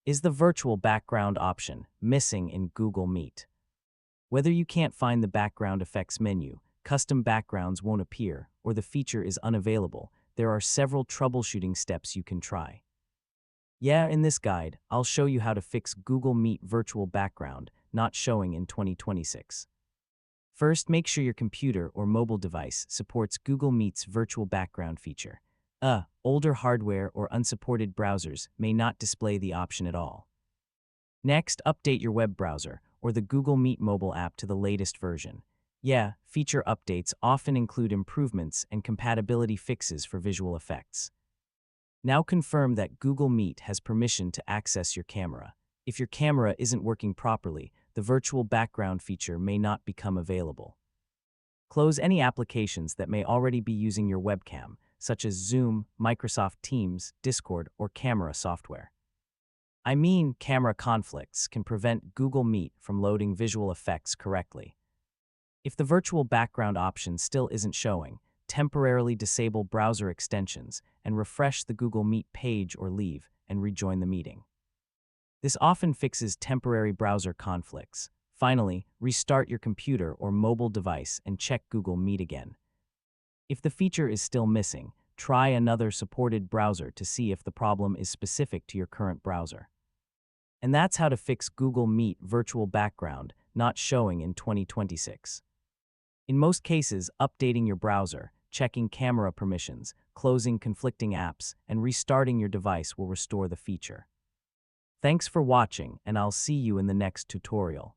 Is the virtual background option missing in Google Meet? Whether you can't find the background effects menu, custom backgrounds won't appear, or the feature is unavailable, there are several troubleshooting steps you can try. In this guide, I'll show you how to fix Google Meet virtual background not showing in 2026. First, make sure your computer or mobile device supports Google Meet's virtual background feature. Older hardware or unsupported browsers may not display the option at all. Next, update your web browser or the Google Meet mobile app to the latest version. Feature updates often include improvements and compatibility fixes for visual effects. Now confirm that Google Meet has permission to access your camera. If your camera isn't working properly, the virtual background feature may not become available. Close any applications that may already be using your webcam, such as Zoom, Microsoft Teams, Discord, or camera software. Camera conflicts can prevent Google Meet from loading visual effects correctly. If the virtual background option still isn't showing, temporarily disable browser extensions and refresh the Google Meet page or leave and rejoin the meeting. This often fixes temporary browser conflicts. Finally, restart your computer or mobile device and check Google Meet again. If the feature is still missing, try another supported browser to see if the problem is specific to your current browser. And that's how to fix Google Meet virtual background not showing in 2026. In most cases, updating your browser, checking camera permissions, closing conflicting apps, and restarting your device will restore the feature. Thanks for watching, and I'll see you in the next tutorial.